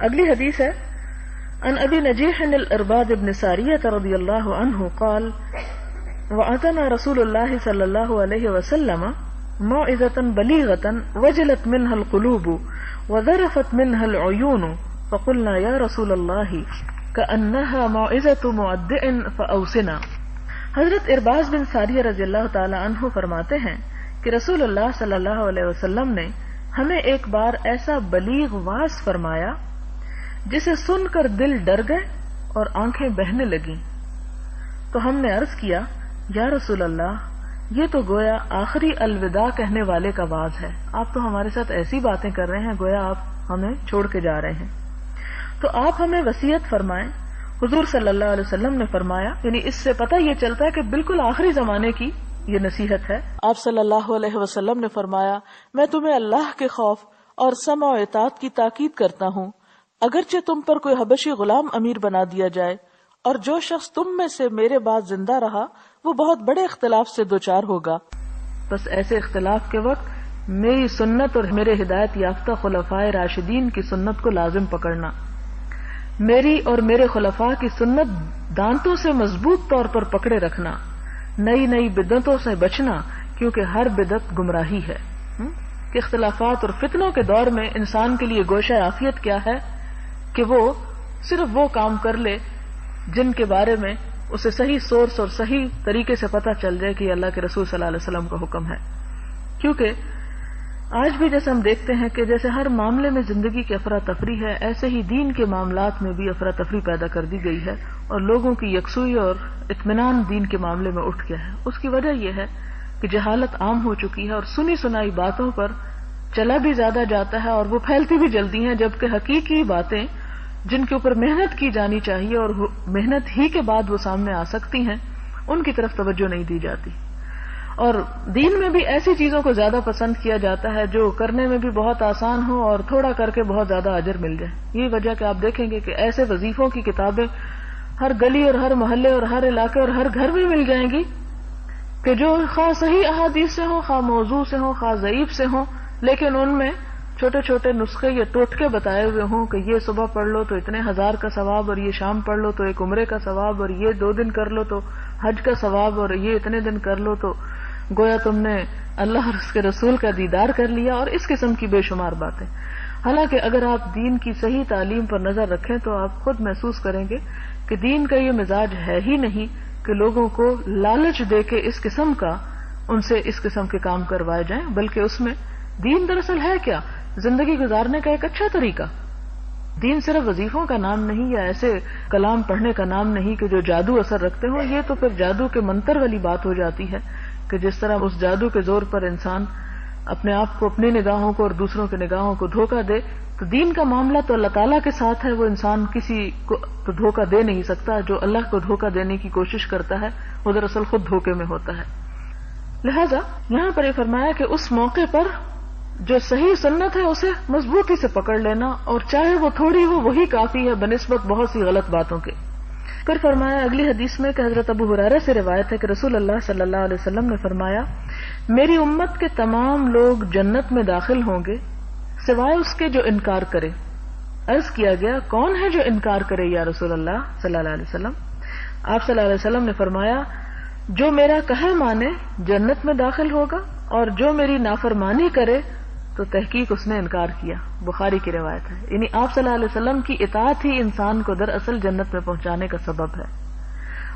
اگلی حدیث ہے عن ابی نجیح الارباد بن ساریہ رضی اللہ عنہ قال وعظنا رسول اللہ صلی اللہ علیہ وسلم موعظة بلیغة وجلت منها القلوب وذرفت منها العیون فقلنا یا رسول اللہ كأنها موعظة مودع فأوصنا. حضرت ارباز بن ساریہ رضی اللہ تعالی عنہ فرماتے ہیں کہ رسول اللہ صلی اللہ علیہ وسلم نے ہمیں ایک بار ایسا بلیغ واعظ فرمایا جسے سن کر دل ڈر گئے اور آنکھیں بہنے لگیں. تو ہم نے عرض کیا یا رسول اللہ یہ تو گویا آخری الوداع کہنے والے کا واعظ ہے. آپ تو ہمارے ساتھ ایسی باتیں کر رہے ہیں گویا آپ ہمیں چھوڑ کے جا رہے ہیں. تو آپ ہمیں وصیت فرمائیں. حضور صلی اللہ علیہ وسلم نے فرمایا، یعنی اس سے پتہ یہ چلتا ہے کہ بالکل آخری زمانے کی یہ نصیحت ہے. آپ صلی اللہ علیہ وسلم نے فرمایا میں تمہیں اللہ کے خوف اور سمع و اطاعت کی تاکید کرتا ہوں، اگرچہ تم پر کوئی حبشی غلام امیر بنا دیا جائے، اور جو شخص تم میں سے میرے بعد زندہ رہا وہ بہت بڑے اختلاف سے دوچار ہوگا. بس ایسے اختلاف کے وقت میری سنت اور میرے ہدایت یافتہ خلفائے راشدین کی سنت کو لازم پکڑنا، میری اور میرے خلفاء کی سنت دانتوں سے مضبوط طور پر پکڑے رکھنا، نئی نئی بدعتوں سے بچنا کیونکہ ہر بدعت گمراہی ہے. کہ اختلافات اور فتنوں کے دور میں انسان کے لیے گوشہ عافیت کیا ہے کہ وہ صرف وہ کام کر لے جن کے بارے میں اسے صحیح سورس اور صحیح طریقے سے پتہ چل جائے کہ یہ اللہ کے رسول صلی اللہ علیہ وسلم کا حکم ہے. کیونکہ آج بھی جیسے ہم دیکھتے ہیں کہ جیسے ہر معاملے میں زندگی کی افراتفری ہے، ایسے ہی دین کے معاملات میں بھی افراتفری پیدا کر دی گئی ہے اور لوگوں کی یکسوئی اور اطمینان دین کے معاملے میں اٹھ گیا ہے. اس کی وجہ یہ ہے کہ جہالت عام ہو چکی ہے اور سنی سنائی باتوں پر چلا بھی زیادہ جاتا ہے اور وہ پھیلتی بھی جلدی ہیں، جبکہ حقیقی باتیں جن کے اوپر محنت کی جانی چاہیے اور محنت ہی کے بعد وہ سامنے آ سکتی ہیں ان کی طرف توجہ نہیں دی جاتی. اور دین میں بھی ایسی چیزوں کو زیادہ پسند کیا جاتا ہے جو کرنے میں بھی بہت آسان ہو اور تھوڑا کر کے بہت زیادہ اجر مل جائے. یہی وجہ کہ آپ دیکھیں گے کہ ایسے وظیفوں کی کتابیں ہر گلی اور ہر محلے اور ہر علاقے اور ہر گھر میں مل جائیں گی کہ جو خواہ صحیح احادیث سے ہوں، خواہ موضوع سے ہوں، خواہ ضعیف سے ہوں، لیکن ان میں چھوٹے چھوٹے نسخے یا ٹوٹکے بتائے ہوئے ہوں کہ یہ صبح پڑھ لو تو اتنے 1000 کا ثواب، اور یہ شام پڑھ لو تو ایک عمرے کا ثواب، اور یہ 2 دن کر لو تو حج کا ثواب، اور یہ اتنے دن کر لو تو گویا تم نے اللہ اور اس کے رسول کا دیدار کر لیا، اور اس قسم کی بے شمار باتیں. حالانکہ اگر آپ دین کی صحیح تعلیم پر نظر رکھیں تو آپ خود محسوس کریں گے کہ دین کا یہ مزاج ہے ہی نہیں کہ لوگوں کو لالچ دے کے اس قسم کا ان سے اس قسم کے کام کروائے جائیں، بلکہ اس میں دین دراصل ہے کیا؟ زندگی گزارنے کا ایک اچھا طریقہ. دین صرف وظیفوں کا نام نہیں یا ایسے کلام پڑھنے کا نام نہیں کہ جو جادو اثر رکھتے ہوں. یہ تو پھر جادو کے منتر والی بات ہو جاتی ہے کہ جس طرح اس جادو کے زور پر انسان اپنے آپ کو، اپنی نگاہوں کو اور دوسروں کی نگاہوں کو دھوکہ دے. تو دین کا معاملہ تو اللہ تعالیٰ کے ساتھ ہے، وہ انسان کسی کو تو دھوکہ دے نہیں سکتا. جو اللہ کو دھوکہ دینے کی کوشش کرتا ہے وہ دراصل خود دھوکے میں ہوتا ہے. لہذا یہاں پر یہ فرمایا کہ اس موقع پر جو صحیح سنت ہے اسے مضبوطی سے پکڑ لینا، اور چاہے وہ تھوڑی ہو وہی کافی ہے بنسبت بہت سی غلط باتوں کے. پھر فرمایا اگلی حدیث میں کہ حضرت ابو ہریرہ سے روایت ہے کہ رسول اللہ صلی اللہ علیہ وسلم نے فرمایا میری امت کے تمام لوگ جنت میں داخل ہوں گے سوائے اس کے جو انکار کرے. عرض کیا گیا کون ہے جو انکار کرے یا رسول اللہ صلی اللہ علیہ وسلم؟ آپ صلی اللہ علیہ وسلم نے فرمایا جو میرا کہا مانے جنت میں داخل ہوگا، اور جو میری نافرمانی کرے تو تحقیق اس نے انکار کیا. بخاری کی روایت ہے. یعنی آپ صلی اللہ علیہ وسلم کی اطاعت ہی انسان کو دراصل جنت میں پہنچانے کا سبب ہے،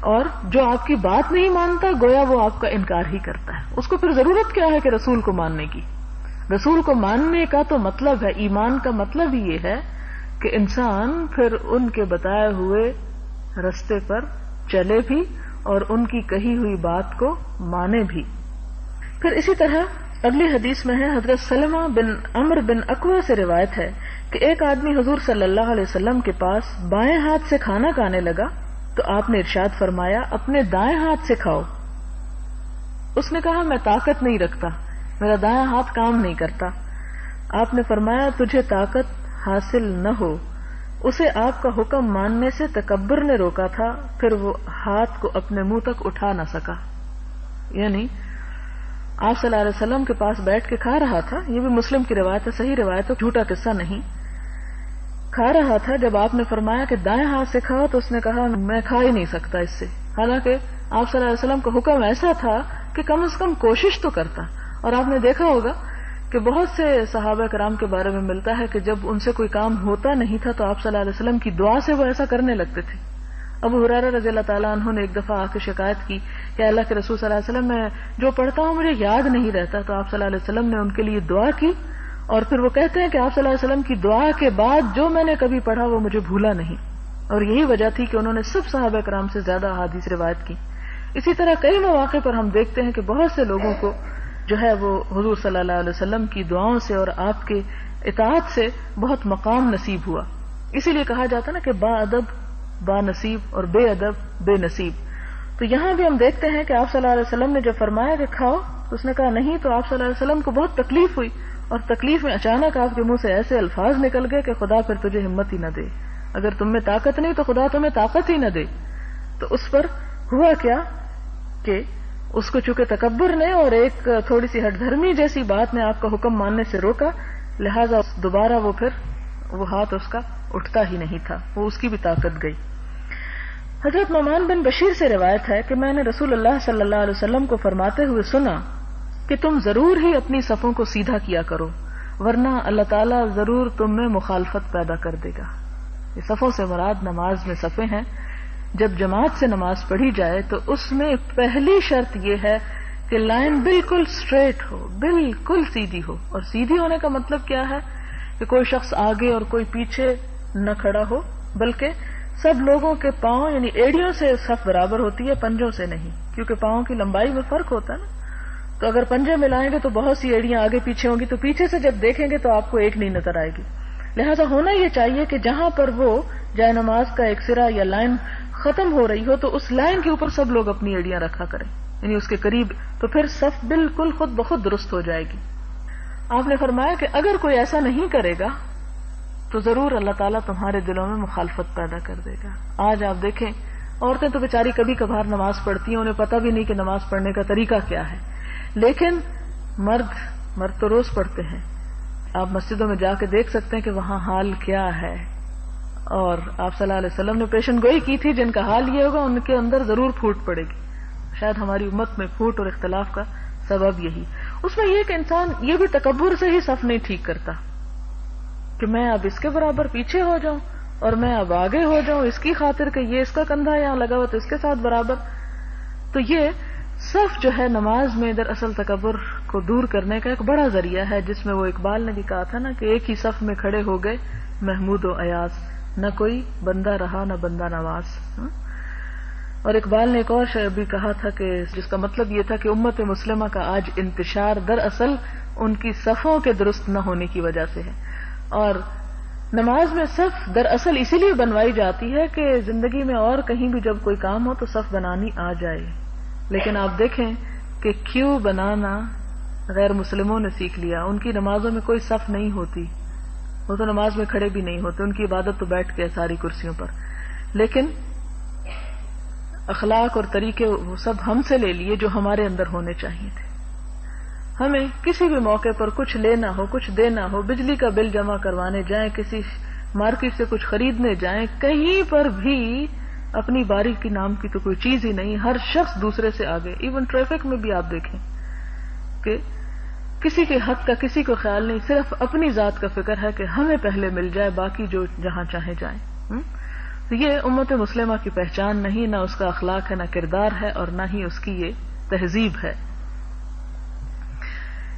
اور جو آپ کی بات نہیں مانتا گویا وہ آپ کا انکار ہی کرتا ہے. اس کو پھر ضرورت کیا ہے کہ رسول کو ماننے کی؟ رسول کو ماننے کا تو مطلب ہے، ایمان کا مطلب ہی یہ ہے کہ انسان پھر ان کے بتائے ہوئے رستے پر چلے بھی اور ان کی کہی ہوئی بات کو مانے بھی. پھر اسی طرح اگلی حدیث میں ہے حضرت سلمہ بن عمرو بن اکوع سے روایت ہے کہ ایک آدمی حضور صلی اللہ علیہ وسلم کے پاس بائیں ہاتھ سے کھانا کھانے لگا تو آپ نے ارشاد فرمایا اپنے دائیں ہاتھ سے کھاؤ. اس نے کہا میں طاقت نہیں رکھتا، میرا دائیں ہاتھ کام نہیں کرتا. آپ نے فرمایا تجھے طاقت حاصل نہ ہو. اسے آپ کا حکم ماننے سے تکبر نے روکا تھا، پھر وہ ہاتھ کو اپنے منہ تک اٹھا نہ سکا. یعنی آپ صلی اللہ علیہ وسلم کے پاس بیٹھ کے کھا رہا تھا. یہ بھی مسلم کی روایت ہے، صحیح روایت ہے، جھوٹا قصہ نہیں. کھا رہا تھا، جب آپ نے فرمایا کہ دائیں ہاتھ سے کھاؤ تو اس نے کہا میں کھا ہی نہیں سکتا اس سے، حالانکہ آپ صلی اللہ علیہ وسلم کا حکم ایسا تھا کہ کم از کم کوشش تو کرتا. اور آپ نے دیکھا ہوگا کہ بہت سے صحابہ کرام کے بارے میں ملتا ہے کہ جب ان سے کوئی کام ہوتا نہیں تھا تو آپ صلی اللہ علیہ وسلم کی دعا سے وہ ایسا کرنے لگتے تھے. ابو ہریرہ رضی اللہ تعالیٰ عنہ نے ایک دفعہ آ کے شکایت کی کہ اللہ کے رسول صلی اللہ علیہ وسلم میں جو پڑھتا ہوں مجھے یاد نہیں رہتا، تو آپ صلی اللہ علیہ وسلم نے ان کے لیے دعا کی، اور پھر وہ کہتے ہیں کہ آپ صلی اللہ علیہ وسلم کی دعا کے بعد جو میں نے کبھی پڑھا وہ مجھے بھولا نہیں. اور یہی وجہ تھی کہ انہوں نے سب صحابہ کرام سے زیادہ احادیث روایت کی. اسی طرح کئی مواقع پر ہم دیکھتے ہیں کہ بہت سے لوگوں کو جو ہے وہ حضور صلی اللہ علیہ وسلم کی دعاؤں سے اور آپ کے اطاعت سے بہت مقام نصیب ہوا. اسی لیے کہا جاتا نا کہ با ادب با نصیب اور بے ادب بے نصیب. تو یہاں بھی ہم دیکھتے ہیں کہ آپ صلی اللہ علیہ وسلم نے جب فرمایا کہ کھاؤ تو اس نے کہا نہیں، تو آپ صلی اللہ علیہ وسلم کو بہت تکلیف ہوئی، اور تکلیف میں اچانک آپ کے منہ سے ایسے الفاظ نکل گئے کہ خدا پھر تجھے ہمت ہی نہ دے، اگر تم میں طاقت نہیں تو خدا تمہیں طاقت ہی نہ دے. تو اس پر ہوا کیا کہ اس کو چونکہ تکبر نے اور ایک تھوڑی سی ہٹ دھرمی جیسی بات نے آپ کا حکم ماننے سے روکا، لہذا دوبارہ وہ ہاتھ اس کا اٹھتا ہی نہیں تھا، وہ اس کی بھی طاقت گئی. حضرت نعمان بن بشیر سے روایت ہے کہ میں نے رسول اللہ صلی اللہ علیہ وسلم کو فرماتے ہوئے سنا کہ تم ضرور ہی اپنی صفوں کو سیدھا کیا کرو، ورنہ اللہ تعالیٰ ضرور تم میں مخالفت پیدا کر دے گا. یہ صفوں سے مراد نماز میں صفیں ہیں. جب جماعت سے نماز پڑھی جائے تو اس میں پہلی شرط یہ ہے کہ لائن بالکل سٹریٹ ہو، بالکل سیدھی ہو. اور سیدھی ہونے کا مطلب کیا ہے کہ کوئی شخص آگے اور کوئی پیچھے نہ کھڑا ہو، بلکہ سب لوگوں کے پاؤں یعنی ایڑیوں سے صف برابر ہوتی ہے، پنجوں سے نہیں، کیونکہ پاؤں کی لمبائی میں فرق ہوتا ہے نا. تو اگر پنجے ملائیں گے تو بہت سی ایڑیاں آگے پیچھے ہوں گی، تو پیچھے سے جب دیکھیں گے تو آپ کو ایک نہیں نظر آئے گی. لہذا ہونا یہ چاہیے کہ جہاں پر وہ جائے نماز کا ایک سرا یا لائن ختم ہو رہی ہو تو اس لائن کے اوپر سب لوگ اپنی ایڑیاں رکھا کریں، یعنی اس کے قریب، تو پھر صف بالکل خود بخود درست ہو جائے گی. آپ نے فرمایا کہ اگر کوئی ایسا نہیں کرے گا تو ضرور اللہ تعالیٰ تمہارے دلوں میں مخالفت پیدا کر دے گا. آج آپ دیکھیں عورتیں تو بیچاری کبھی کبھار نماز پڑھتی ہیں، انہیں پتہ بھی نہیں کہ نماز پڑھنے کا طریقہ کیا ہے، لیکن مرد تو روز پڑھتے ہیں. آپ مسجدوں میں جا کے دیکھ سکتے ہیں کہ وہاں حال کیا ہے. اور آپ صلی اللہ علیہ وسلم نے پیشن گوئی کی تھی جن کا حال یہ ہوگا ان کے اندر ضرور پھوٹ پڑے گی. شاید ہماری امت میں پھوٹ اور اختلاف کا سبب یہی. اس میں یہ کہ انسان یہ بھی تکبر سے ہی صف نہیں ٹھیک کرتا کہ میں اب اس کے برابر پیچھے ہو جاؤں اور میں اب آگے ہو جاؤں اس کی خاطر کہ یہ اس کا کندھا یہاں لگا ہوا تو اس کے ساتھ برابر. تو یہ صف جو ہے نماز میں دراصل تکبر کو دور کرنے کا ایک بڑا ذریعہ ہے، جس میں وہ اقبال نے بھی کہا تھا نا کہ ایک ہی صف میں کھڑے ہو گئے محمود و ایاز، نہ کوئی بندہ رہا نہ بندہ نواز. اور اقبال نے ایک اور شعر بھی کہا تھا کہ جس کا مطلب یہ تھا کہ امت مسلمہ کا آج انتشار دراصل ان کی صفوں کے درست نہ ہونے کی وجہ سے ہے. اور نماز میں صف دراصل اسی لیے بنوائی جاتی ہے کہ زندگی میں اور کہیں بھی جب کوئی کام ہو تو صف بنانی آ جائے. لیکن آپ دیکھیں کہ کیوں بنانا غیر مسلموں نے سیکھ لیا. ان کی نمازوں میں کوئی صف نہیں ہوتی، وہ تو نماز میں کھڑے بھی نہیں ہوتے، ان کی عبادت تو بیٹھ کے ساری کرسیوں پر. لیکن اخلاق اور طریقے وہ سب ہم سے لے لیے جو ہمارے اندر ہونے چاہیے تھے. ہمیں کسی بھی موقع پر کچھ لینا ہو، کچھ دینا ہو، بجلی کا بل جمع کروانے جائیں، کسی مارکیٹ سے کچھ خریدنے جائیں، کہیں پر بھی اپنی باری کی نام کی تو کوئی چیز ہی نہیں. ہر شخص دوسرے سے آگے. ایون ٹریفک میں بھی آپ دیکھیں کہ کسی کے حق کا کسی کو خیال نہیں، صرف اپنی ذات کا فکر ہے کہ ہمیں پہلے مل جائے، باقی جو جہاں چاہے جائیں. تو یہ امت مسلمہ کی پہچان نہیں، نہ اس کا اخلاق ہے، نہ کردار ہے، اور نہ ہی اس کی یہ تہذیب ہے.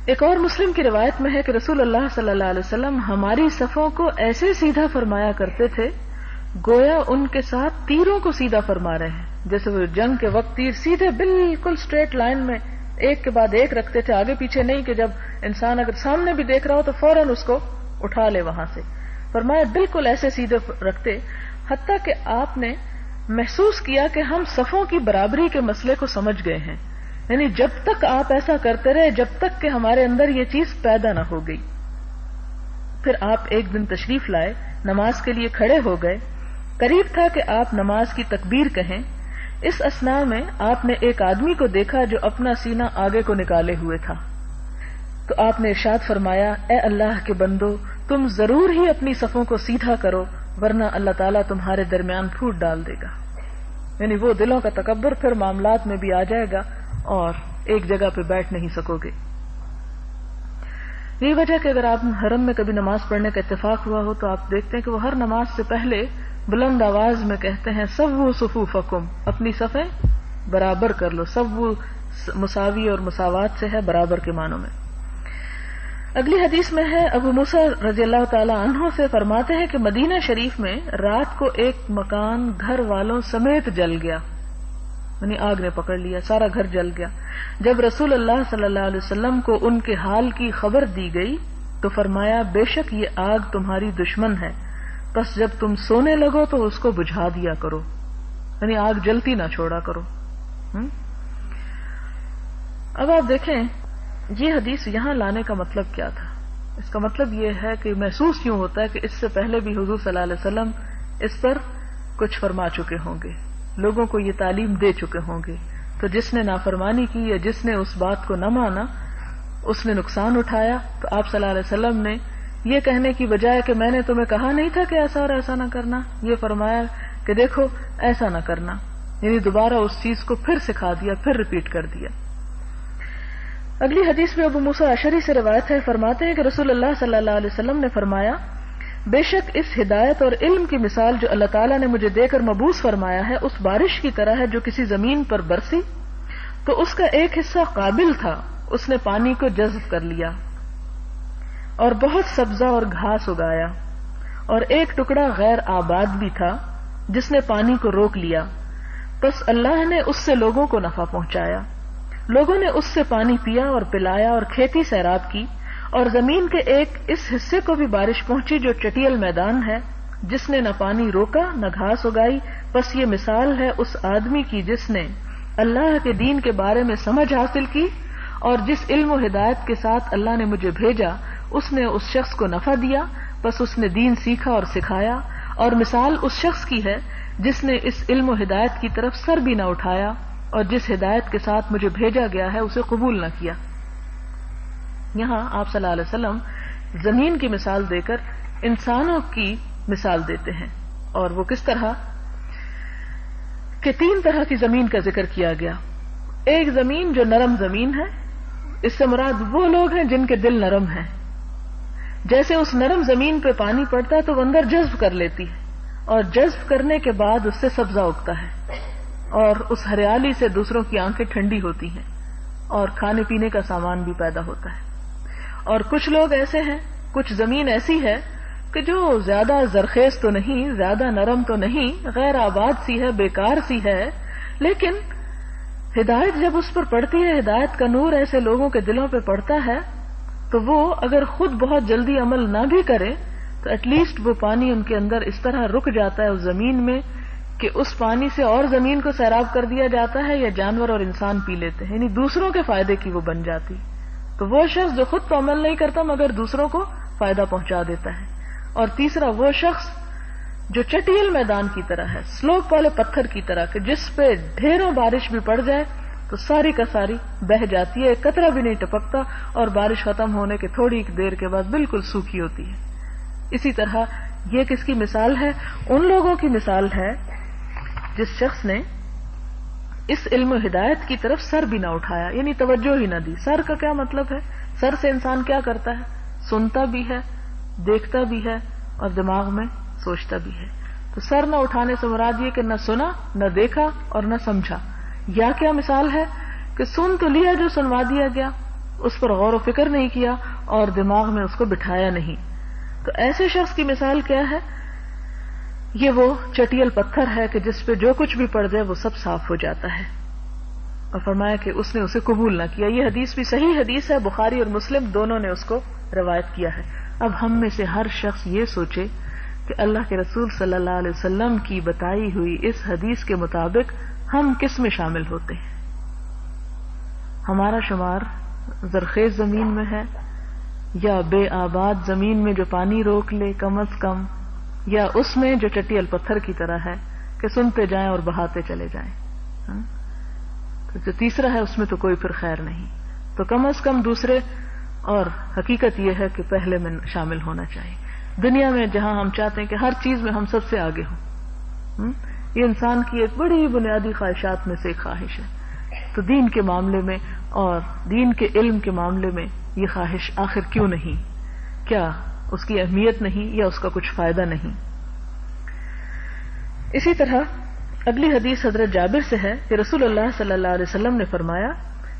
ایک اور مسلم کی روایت میں ہے کہ رسول اللہ صلی اللہ علیہ وسلم ہماری صفوں کو ایسے سیدھا فرمایا کرتے تھے گویا ان کے ساتھ تیروں کو سیدھا فرما رہے ہیں. جیسے وہ جنگ کے وقت تیر سیدھے بالکل سٹریٹ لائن میں ایک کے بعد ایک رکھتے تھے، آگے پیچھے نہیں کہ جب انسان اگر سامنے بھی دیکھ رہا ہو تو فوراً اس کو اٹھا لے وہاں سے. فرمایا بالکل ایسے سیدھے رکھتے، حتیٰ کہ آپ نے محسوس کیا کہ ہم صفوں کی برابری کے مسئلے کو سمجھ گئے ہیں. یعنی جب تک آپ ایسا کرتے رہے جب تک کہ ہمارے اندر یہ چیز پیدا نہ ہو گئی. پھر آپ ایک دن تشریف لائے، نماز کے لیے کھڑے ہو گئے، قریب تھا کہ آپ نماز کی تکبیر کہیں. اس اثناء میں آپ نے ایک آدمی کو دیکھا جو اپنا سینہ آگے کو نکالے ہوئے تھا. تو آپ نے ارشاد فرمایا، اے اللہ کے بندو، تم ضرور ہی اپنی صفوں کو سیدھا کرو ورنہ اللہ تعالیٰ تمہارے درمیان پھوٹ ڈال دے گا. یعنی وہ دلوں کا تکبر پھر معاملات میں بھی آ جائے گا اور ایک جگہ پہ بیٹھ نہیں سکو گے. یہی وجہ کہ اگر آپ حرم میں کبھی نماز پڑھنے کا اتفاق ہوا ہو تو آپ دیکھتے ہیں کہ وہ ہر نماز سے پہلے بلند آواز میں کہتے ہیں سووا صفوفکم، اپنی صفیں برابر کر لو. سووا مساوی اور مساوات سے ہے برابر کے معنوں میں. اگلی حدیث میں ہے ابو موسیٰ رضی اللہ تعالی عنہ سے فرماتے ہیں کہ مدینہ شریف میں رات کو ایک مکان گھر والوں سمیت جل گیا، یعنی آگ نے پکڑ لیا، سارا گھر جل گیا. جب رسول اللہ صلی اللہ علیہ وسلم کو ان کے حال کی خبر دی گئی تو فرمایا بے شک یہ آگ تمہاری دشمن ہے، بس جب تم سونے لگو تو اس کو بجھا دیا کرو، یعنی آگ جلتی نہ چھوڑا کرو. اب آپ دیکھیں یہ حدیث یہاں لانے کا مطلب کیا تھا. اس کا مطلب یہ ہے کہ محسوس یوں ہوتا ہے کہ اس سے پہلے بھی حضور صلی اللہ علیہ وسلم اس پر کچھ فرما چکے ہوں گے، لوگوں کو یہ تعلیم دے چکے ہوں گے. تو جس نے نافرمانی کی یا جس نے اس بات کو نہ مانا اس نے نقصان اٹھایا. تو آپ صلی اللہ علیہ وسلم نے یہ کہنے کی بجائے کہ میں نے تمہیں کہا نہیں تھا کہ ایسا اور ایسا نہ کرنا، یہ فرمایا کہ دیکھو ایسا نہ کرنا، یعنی دوبارہ اس چیز کو پھر سکھا دیا، پھر ریپیٹ کر دیا. اگلی حدیث میں ابو موسیٰ اشعری سے روایت ہے، فرماتے ہیں کہ رسول اللہ صلی اللہ علیہ وسلم نے فرمایا بے شک اس ہدایت اور علم کی مثال جو اللہ تعالیٰ نے مجھے دے کر مبعوث فرمایا ہے اس بارش کی طرح ہے جو کسی زمین پر برسی تو اس کا ایک حصہ قابل تھا، اس نے پانی کو جذب کر لیا اور بہت سبزہ اور گھاس اگایا، اور ایک ٹکڑا غیر آباد بھی تھا جس نے پانی کو روک لیا، بس اللہ نے اس سے لوگوں کو نفع پہنچایا. لوگوں نے اس سے پانی پیا اور پلایا اور کھیتی سیراب کی، اور زمین کے ایک اس حصے کو بھی بارش پہنچی جو چٹیل میدان ہے، جس نے نہ پانی روکا نہ گھاس اگائی. بس یہ مثال ہے اس آدمی کی جس نے اللہ کے دین کے بارے میں سمجھ حاصل کی اور جس علم و ہدایت کے ساتھ اللہ نے مجھے بھیجا اس نے اس شخص کو نفع دیا، بس اس نے دین سیکھا اور سکھایا. اور مثال اس شخص کی ہے جس نے اس علم و ہدایت کی طرف سر بھی نہ اٹھایا اور جس ہدایت کے ساتھ مجھے بھیجا گیا ہے اسے قبول نہ کیا. یہاں آپ صلی اللہ علیہ وسلم زمین کی مثال دے کر انسانوں کی مثال دیتے ہیں، اور وہ کس طرح کہ 3 طرح کی زمین کا ذکر کیا گیا. ایک زمین جو نرم زمین ہے، اس سے مراد وہ لوگ ہیں جن کے دل نرم ہیں. جیسے اس نرم زمین پہ پانی پڑتا ہے تو وہ اندر جذب کر لیتی ہے، اور جذب کرنے کے بعد اس سے سبزہ اگتا ہے، اور اس ہریالی سے دوسروں کی آنکھیں ٹھنڈی ہوتی ہیں اور کھانے پینے کا سامان بھی پیدا ہوتا ہے. اور کچھ لوگ ایسے ہیں، کچھ زمین ایسی ہے کہ جو زیادہ زرخیز تو نہیں، زیادہ نرم تو نہیں، غیر آباد سی ہے، بیکار سی ہے، لیکن ہدایت جب اس پر پڑتی ہے، ہدایت کا نور ایسے لوگوں کے دلوں پہ پڑتا ہے تو وہ اگر خود بہت جلدی عمل نہ بھی کرے تو ایٹ لیسٹ وہ پانی ان کے اندر اس طرح رک جاتا ہے اس زمین میں کہ اس پانی سے اور زمین کو سیراب کر دیا جاتا ہے یا جانور اور انسان پی لیتے ہیں، یعنی دوسروں کے فائدے کی وہ بن جاتی. تو وہ شخص جو خود تو عمل نہیں کرتا مگر دوسروں کو فائدہ پہنچا دیتا ہے. اور تیسرا وہ شخص جو چٹیل میدان کی طرح ہے، سلوپ والے پتھر کی طرح کہ جس پہ ڈھیروں بارش بھی پڑ جائے تو ساری کا ساری بہہ جاتی ہے، ایک قطرہ بھی نہیں ٹپکتا، اور بارش ختم ہونے کے تھوڑی دیر کے بعد بالکل سوکھی ہوتی ہے. اسی طرح یہ کس کی مثال ہے؟ ان لوگوں کی مثال ہے جس شخص نے اس علم و ہدایت کی طرف سر بھی نہ اٹھایا، یعنی توجہ ہی نہ دی. سر کا کیا مطلب ہے؟ سر سے انسان کیا کرتا ہے؟ سنتا بھی ہے، دیکھتا بھی ہے اور دماغ میں سوچتا بھی ہے. تو سر نہ اٹھانے سے مراد یہ کہ نہ سنا، نہ دیکھا اور نہ سمجھا. یا کیا مثال ہے کہ سن تو لیا، جو سنوا دیا گیا اس پر غور و فکر نہیں کیا اور دماغ میں اس کو بٹھایا نہیں. تو ایسے شخص کی مثال کیا ہے؟ یہ وہ چٹیل پتھر ہے کہ جس پہ جو کچھ بھی پڑ جائے وہ سب صاف ہو جاتا ہے. اور فرمایا کہ اس نے اسے قبول نہ کیا. یہ حدیث بھی صحیح حدیث ہے، بخاری اور مسلم دونوں نے اس کو روایت کیا ہے. اب ہم میں سے ہر شخص یہ سوچے کہ اللہ کے رسول صلی اللہ علیہ وسلم کی بتائی ہوئی اس حدیث کے مطابق ہم کس میں شامل ہوتے ہیں. ہمارا شمار زرخیز زمین میں ہے یا بے آباد زمین میں جو پانی روک لے کم از کم، یا اس میں جو چٹیل پتھر کی طرح ہے کہ سنتے جائیں اور بہاتے چلے جائیں. تو جو تیسرا ہے اس میں تو کوئی پھر خیر نہیں. تو کم از کم دوسرے اور حقیقت یہ ہے کہ پہلے میں شامل ہونا چاہیے. دنیا میں جہاں ہم چاہتے ہیں کہ ہر چیز میں ہم سب سے آگے ہوں، یہ انسان کی ایک بڑی بنیادی خواہشات میں سے ایک خواہش ہے. تو دین کے معاملے میں اور دین کے علم کے معاملے میں یہ خواہش آخر کیوں نہیں؟ کیا اس کی اہمیت نہیں یا اس کا کچھ فائدہ نہیں؟ اسی طرح اگلی حدیث حضرت جابر سے ہے کہ رسول اللہ صلی اللہ علیہ وسلم نے فرمایا،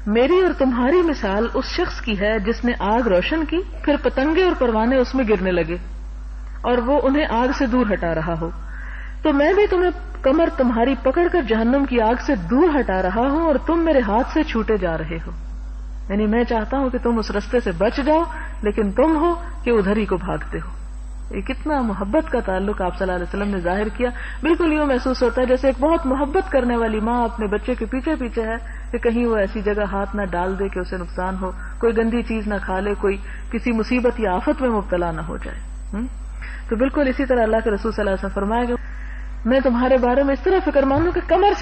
میری اور تمہاری مثال اس شخص کی ہے جس نے آگ روشن کی، پھر پتنگے اور پروانے اس میں گرنے لگے اور وہ انہیں آگ سے دور ہٹا رہا ہو. تو میں بھی تمہیں کمر تمہاری پکڑ کر جہنم کی آگ سے دور ہٹا رہا ہوں اور تم میرے ہاتھ سے چھوٹے جا رہے ہو. یعنی میں چاہتا ہوں کہ تم اس رستے سے بچ جاؤ، لیکن تم ہو کہ ادھر ہی کو بھاگتے ہو. یہ کتنا محبت کا تعلق آپ صلی اللہ علیہ وسلم نے ظاہر کیا. بالکل یوں محسوس ہوتا ہے جیسے ایک بہت محبت کرنے والی ماں اپنے بچے کے پیچھے پیچھے ہے کہ کہیں وہ ایسی جگہ ہاتھ نہ ڈال دے کہ اسے نقصان ہو، کوئی گندی چیز نہ کھا لے، کوئی کسی مصیبت یا آفت میں مبتلا نہ ہو جائے. تو بالکل اسی طرح اللہ کے رسول صلی اللہ علیہ وسلم فرمایا کہ میں تمہارے بارے میں اس طرح فکر مانوں کہ کمر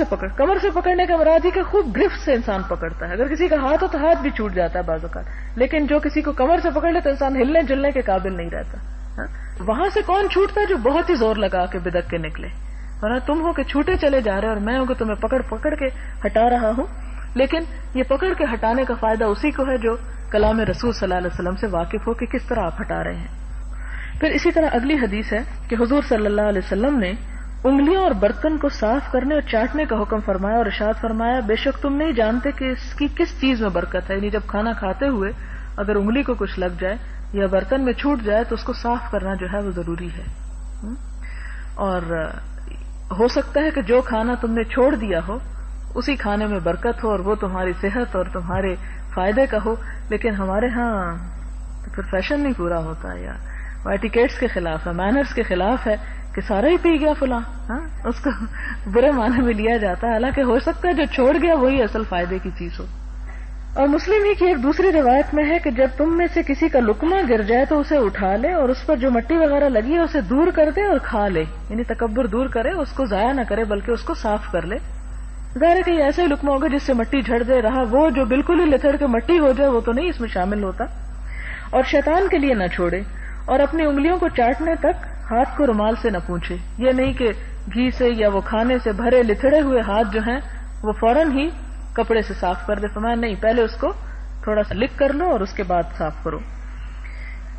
سے پکڑنے کا مراد ہی کہ خوب گرفت سے انسان پکڑتا ہے. اگر کسی کا ہاتھ ہو تو ہاتھ بھی چھوٹ جاتا ہے بعض اوقات، لیکن جو کسی کو کمر سے پکڑ لے تو انسان ہلنے جلنے کے قابل نہیں رہتا. وہاں سے کون چھوٹتا ہے؟ جو بہت ہی زور لگا کے بدک کے نکلے. ورنہ تم ہو کہ چھوٹے چلے جا رہے اور میں ہوں کہ تمہیں پکڑ کے ہٹا رہا ہوں. لیکن یہ پکڑ کے ہٹانے کا فائدہ اسی کو ہے جو کلام رسول صلی اللہ علیہ وسلم سے واقف ہو کہ کس طرح آپ ہٹا رہے ہیں. پھر اسی طرح اگلی حدیث ہے کہ حضور صلی اللہ علیہ وسلم نے انگلیوں اور برتن کو صاف کرنے اور چاٹنے کا حکم فرمایا اور ارشاد فرمایا، بے شک تم نہیں جانتے کہ اس کی کس چیز میں برکت ہے. یعنی جب کھانا کھاتے ہوئے اگر انگلی کو کچھ لگ جائے یا برتن میں چھوٹ جائے تو اس کو صاف کرنا جو ہے وہ ضروری ہے. اور ہو سکتا ہے کہ جو کھانا تم نے چھوڑ دیا ہو اسی کھانے میں برکت ہو اور وہ تمہاری صحت اور تمہارے فائدے کا ہو، لیکن ہمارے ہاں تو پھر فیشن نہیں پورا ہوتا یا ایٹیکیٹس کے خلاف ہے، مینرز کے خلاف ہے کہ سارا ہی پی گیا فلاں، اس کو برے معنی میں لیا جاتا ہے. حالانکہ ہو سکتا ہے جو چھوڑ گیا وہی اصل فائدے کی چیز ہو. اور مسلم ہی کی ایک دوسری روایت میں ہے کہ جب تم میں سے کسی کا لقمہ گر جائے تو اسے اٹھا لے اور اس پر جو مٹی وغیرہ لگی ہے اسے دور کر دے اور کھا لے. یعنی تکبر دور کرے، اس کو ضائع نہ کرے بلکہ اس کو صاف کر لے. ظاہر ہے کہ یہ ایسا ہی لقمہ ہوگا جس سے مٹی جھڑ دے رہا، وہ جو بالکل ہی لتھڑ کے مٹی ہو جائے وہ تو نہیں اس میں شامل ہوتا. اور شیطان کے لیے نہ چھوڑے اور اپنی انگلیوں کو چاٹنے تک ہاتھ کو رومال سے نہ پونچھے. یہ نہیں کہ گھی سے یا وہ کھانے سے بھرے لتھڑے ہوئے ہاتھ جو ہیں وہ فوراً ہی کپڑے سے صاف کر دے. فرمایا نہیں، پہلے اس کو تھوڑا سا لکھ کر لو اور اس کے بعد صاف کرو،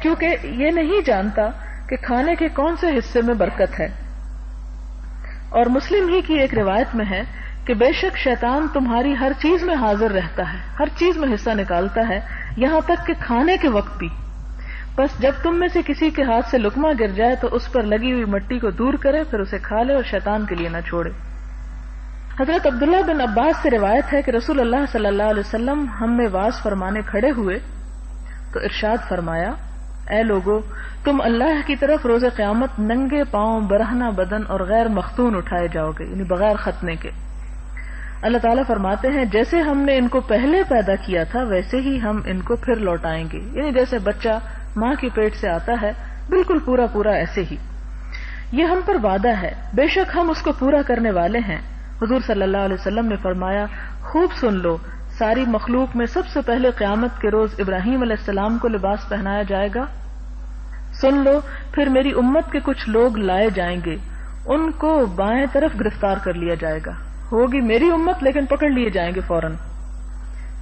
کیونکہ یہ نہیں جانتا کہ کھانے کے کون سے حصے میں برکت ہے. اور مسلم ہی کی ایک روایت میں ہے کہ بے شک شیطان تمہاری ہر چیز میں حاضر رہتا ہے، ہر چیز میں حصہ نکالتا ہے، یہاں تک کہ کھانے کے وقت بھی. بس جب تم میں سے کسی کے ہاتھ سے لقمہ گر جائے تو اس پر لگی ہوئی مٹی کو دور کرے، پھر اسے کھا لے اور شیطان کے لیے نہ چھوڑے. حضرت عبداللہ بن عباس سے روایت ہے کہ رسول اللہ صلی اللہ علیہ وسلم ہم میں واز فرمانے کھڑے ہوئے تو ارشاد فرمایا، اے لوگو، تم اللہ کی طرف روز قیامت ننگے پاؤں، برہنہ بدن اور غیر مختون اٹھائے جاؤ گے، یعنی بغیر ختنے کے. اللہ تعالیٰ فرماتے ہیں جیسے ہم نے ان کو پہلے پیدا کیا تھا ویسے ہی ہم ان کو پھر لوٹائیں گے. یعنی جیسے بچہ ماں کے پیٹ سے آتا ہے بالکل پورا ایسے ہی. یہ ہم پر وعدہ ہے، بے شک ہم اس کو پورا کرنے والے ہیں. حضور صلی اللہ علیہ وسلم نے فرمایا، خوب سن لو، ساری مخلوق میں سب سے پہلے قیامت کے روز ابراہیم علیہ السلام کو لباس پہنایا جائے گا. سن لو، پھر میری امت کے کچھ لوگ لائے جائیں گے، ان کو بائیں طرف گرفتار کر لیا جائے گا. ہوگی میری امت لیکن پکڑ لیے جائیں گے فوراً.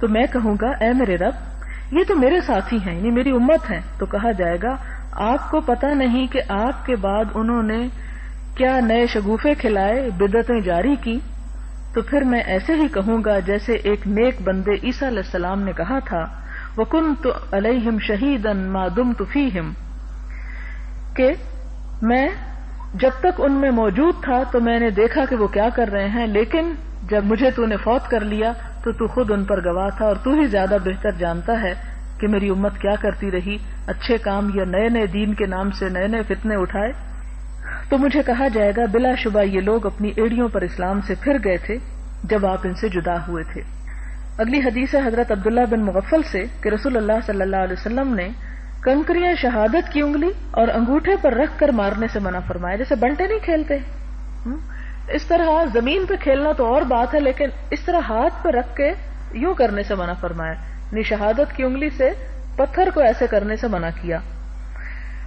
تو میں کہوں گا، اے میرے رب، یہ تو میرے ساتھی ہیں، یعنی میری امت ہیں. تو کہا جائے گا، آپ کو پتہ نہیں کہ آپ کے بعد انہوں نے کیا نئے شگوفے کھلائے، بدعتیں جاری کی. تو پھر میں ایسے ہی کہوں گا جیسے ایک نیک بندے عیسیٰ علیہ السلام نے کہا تھا، وَكُنْتُ عَلَيْهِمْ شَهِيدًا مَا دُمْتُ فِيهِمْ، کہ میں جب تک ان میں موجود تھا تو میں نے دیکھا کہ وہ کیا کر رہے ہیں، لیکن جب مجھے تو نے فوت کر لیا تو خود ان پر گواہ تھا، اور تو ہی زیادہ بہتر جانتا ہے کہ میری امت کیا کرتی رہی، اچھے کام یا نئے دین کے نام سے نئے فتنے اٹھائے. تو مجھے کہا جائے گا، بلا شبہ یہ لوگ اپنی ایڑیوں پر اسلام سے پھر گئے تھے جب آپ ان سے جدا ہوئے تھے. اگلی حدیث ہے حضرت عبداللہ بن مغفل سے کہ رسول اللہ صلی اللہ علیہ وسلم نے کنکریاں شہادت کی انگلی اور انگوٹھے پر رکھ کر مارنے سے منع فرمایا. جیسے بنٹے نہیں کھیلتے اس طرح زمین پہ کھیلنا تو اور بات ہے، لیکن اس طرح ہاتھ پہ رکھ کے یوں کرنے سے منع فرمایا. یعنی شہادت کی انگلی سے پتھر کو ایسے کرنے سے منع کیا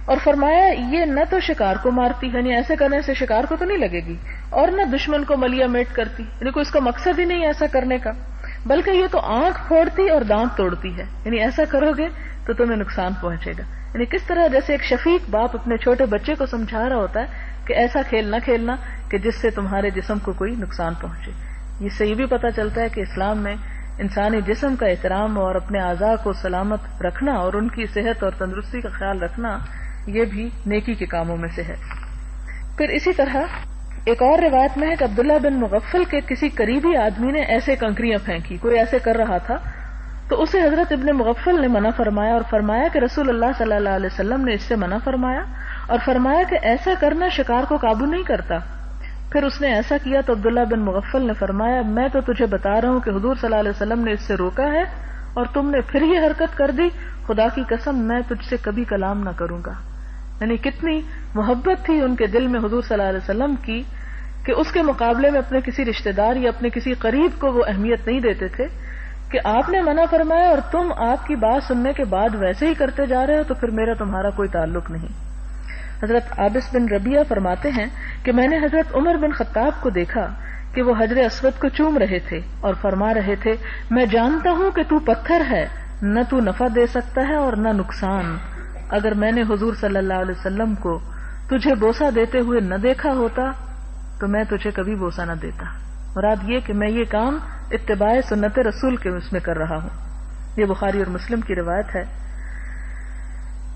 اور فرمایا یہ نہ تو شکار کو مارتی، یعنی ایسے کرنے سے شکار کو تو نہیں لگے گی، اور نہ دشمن کو ملیا میٹ کرتی، یعنی کوئی اس کا مقصد ہی نہیں ایسا کرنے کا، بلکہ یہ تو آنکھ پھوڑتی اور دانت توڑتی ہے، یعنی ایسا کرو گے تو تمہیں نقصان پہنچے گا۔ یعنی کس طرح جیسے ایک شفیق باپ اپنے چھوٹے بچے کو سمجھا رہا ہوتا ہے کہ ایسا کھیل نہ کھیلنا کہ جس سے تمہارے جسم کو کوئی نقصان پہنچے۔ اس سے یہ بھی پتہ چلتا ہے کہ اسلام میں انسانی جسم کا احترام اور اپنے اعضاء کو سلامت رکھنا اور ان کی صحت اور تندرستی کا خیال رکھنا یہ بھی نیکی کے کاموں میں سے ہے۔ پھر اسی طرح ایک اور روایت میں ہے کہ عبداللہ بن مغفل کے کسی قریبی آدمی نے ایسے کنکریاں پھینکی، کوئی ایسے کر رہا تھا تو اسے حضرت ابن مغفل نے منع فرمایا اور فرمایا کہ رسول اللہ صلی اللہ علیہ وسلم نے اس سے منع فرمایا اور فرمایا کہ ایسا کرنا شکار کو قابو نہیں کرتا۔ پھر اس نے ایسا کیا تو عبداللہ بن مغفل نے فرمایا میں تو تجھے بتا رہا ہوں کہ حضور صلی اللہ علیہ وسلم نے اس سے روکا ہے اور تم نے پھر یہ حرکت کر دی، خدا کی قسم میں تجھ سے کبھی کلام نہ کروں گا۔ یعنی کتنی محبت تھی ان کے دل میں حضور صلی اللہ علیہ وسلم کی کہ اس کے مقابلے میں اپنے کسی رشتہ دار یا اپنے کسی قریب کو وہ اہمیت نہیں دیتے تھے کہ آپ نے منع فرمایا اور تم آپ کی بات سننے کے بعد ویسے ہی کرتے جا رہے ہو تو پھر میرا تمہارا کوئی تعلق نہیں۔ حضرت عابس بن ربیعہ فرماتے ہیں کہ میں نے حضرت عمر بن خطاب کو دیکھا کہ وہ حجر اسود کو چوم رہے تھے اور فرما رہے تھے میں جانتا ہوں کہ تو پتھر ہے، نہ تو نفع دے سکتا ہے اور نہ نقصان، اگر میں نے حضور صلی اللہ علیہ وسلم کو تجھے بوسہ دیتے ہوئے نہ دیکھا ہوتا تو میں تجھے کبھی بوسہ نہ دیتا۔ مراد یہ کہ میں یہ کام اتباع سنت رسول کے اس میں کر رہا ہوں۔ یہ بخاری اور مسلم کی روایت ہے۔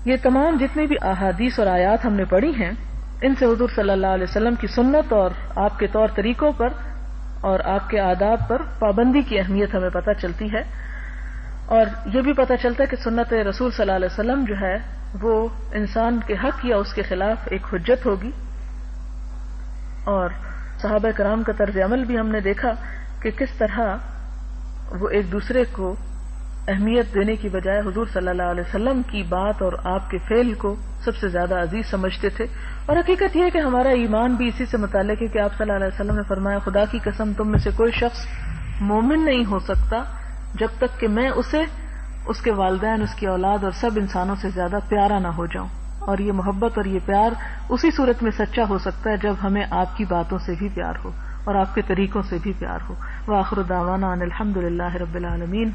یہ تمام جتنی بھی احادیث اور آیات ہم نے پڑھی ہیں ان سے حضور صلی اللہ علیہ وسلم کی سنت اور آپ کے طور طریقوں پر اور آپ کے آداب پر پابندی کی اہمیت ہمیں پتہ چلتی ہے، اور یہ بھی پتہ چلتا ہے کہ سنت رسول صلی اللہ علیہ وسلم جو ہے وہ انسان کے حق یا اس کے خلاف ایک حجت ہوگی۔ اور صحابہ کرام کا طرز عمل بھی ہم نے دیکھا کہ کس طرح وہ ایک دوسرے کو اہمیت دینے کی بجائے حضور صلی اللہ علیہ وسلم کی بات اور آپ کے فعل کو سب سے زیادہ عزیز سمجھتے تھے۔ اور حقیقت یہ ہے کہ ہمارا ایمان بھی اسی سے متعلق ہے کہ آپ صلی اللہ علیہ وسلم نے فرمایا خدا کی قسم تم میں سے کوئی شخص مومن نہیں ہو سکتا جب تک کہ میں اسے، اس کے والدین، اس کی اولاد اور سب انسانوں سے زیادہ پیارا نہ ہو جاؤں۔ اور یہ محبت اور یہ پیار اسی صورت میں سچا ہو سکتا ہے جب ہمیں آپ کی باتوں سے بھی پیار ہو اور آپ کے طریقوں سے بھی پیار ہو۔ وآخر دعوانا ان الحمد للہ رب العالمین۔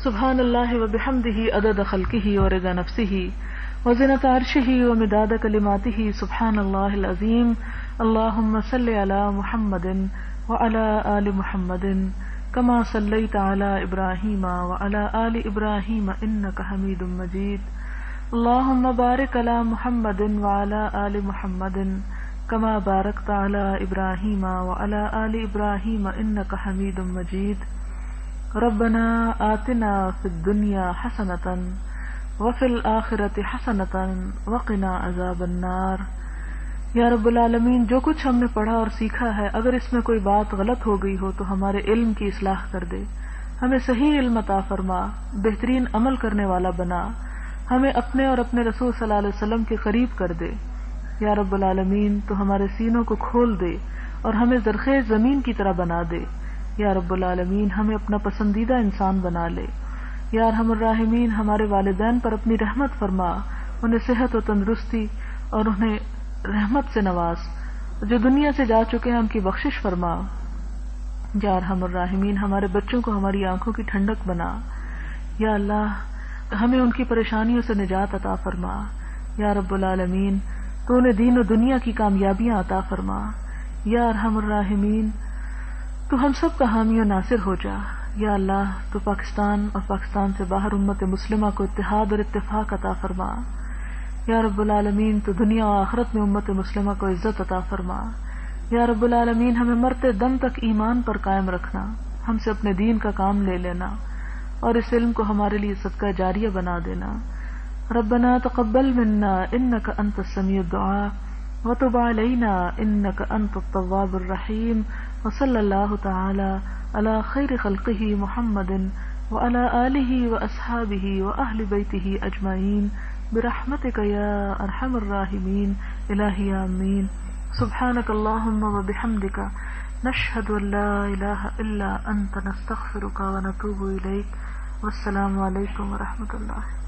سبحان اللہ وبحمدہ عدد خلقہ ورضا نفسہ وزنۃ عرشہ ومداد کلماتہ، سبحان اللہ العظیم۔ اللہم صل علی محمد وعلی آل محمد کما صلیت علی ابراہیم وعلی آل ابراہیم انک حمید مجید۔ اللہم بارک علی محمد وعلی آل محمد کما بارکت علی ابراہیم وعلی آل ابراہیم انک حمید مجید۔ ربنا آتنا فی الدنیا حسنۃ وفی الآخرۃ حسنۃ وقنا عذاب النار۔ یا رب العالمین، جو کچھ ہم نے پڑھا اور سیکھا ہے اگر اس میں کوئی بات غلط ہو گئی ہو تو ہمارے علم کی اصلاح کر دے، ہمیں صحیح علم عطا فرما، بہترین عمل کرنے والا بنا، ہمیں اپنے اور اپنے رسول صلی اللہ علیہ وسلم کے قریب کر دے۔ یا رب العالمین، تو ہمارے سینوں کو کھول دے اور ہمیں زرخیز زمین کی طرح بنا دے۔ یا رب العالمین، ہمیں اپنا پسندیدہ انسان بنا لے۔ یا ارحم الراحمین، ہمارے والدین پر اپنی رحمت فرما، انہیں صحت و تندرستی اور انہیں رحمت سے نواز، جو دنیا سے جا چکے ہیں ان کی بخشش فرما۔ یا ارحم الراحمین، ہمارے بچوں کو ہماری آنکھوں کی ٹھنڈک بنا۔ یا اللہ، ہمیں ان کی پریشانیوں سے نجات عطا فرما۔ یا رب العالمین، تو انہیں دین و دنیا کی کامیابیاں عطا فرما۔ یا ارحم الراحمین، تو ہم سب کا حامی و ناصر ہو جا۔ یا اللہ، تو پاکستان اور پاکستان سے باہر امت مسلمہ کو اتحاد اور اتفاق عطا فرما۔ یا رب العالمین، تو دنیا و آخرت میں امت مسلمہ کو عزت عطا فرما۔ یا رب العالمین، ہمیں مرتے دم تک ایمان پر قائم رکھنا، ہم سے اپنے دین کا کام لے لینا اور اس علم کو ہمارے لیے صدقہ جاریہ بنا دینا۔ ربنا تقبل منا انک انت السمیع الدعاء وتب علینا انک انت التواب الرحیم، وصلی اللہ تعالی علی خیر خلقہ محمد وعلی آلہ واصحابہ واہل بیتہ اجمعین برحمتک یا ارحم الراحمین۔ الہی آمین۔ سبحانک اللہم وبحمدک نشہد ان لا الہ الا انت نستغفرک ونتوب الیک۔ والسلام علیکم ورحمۃ اللہ.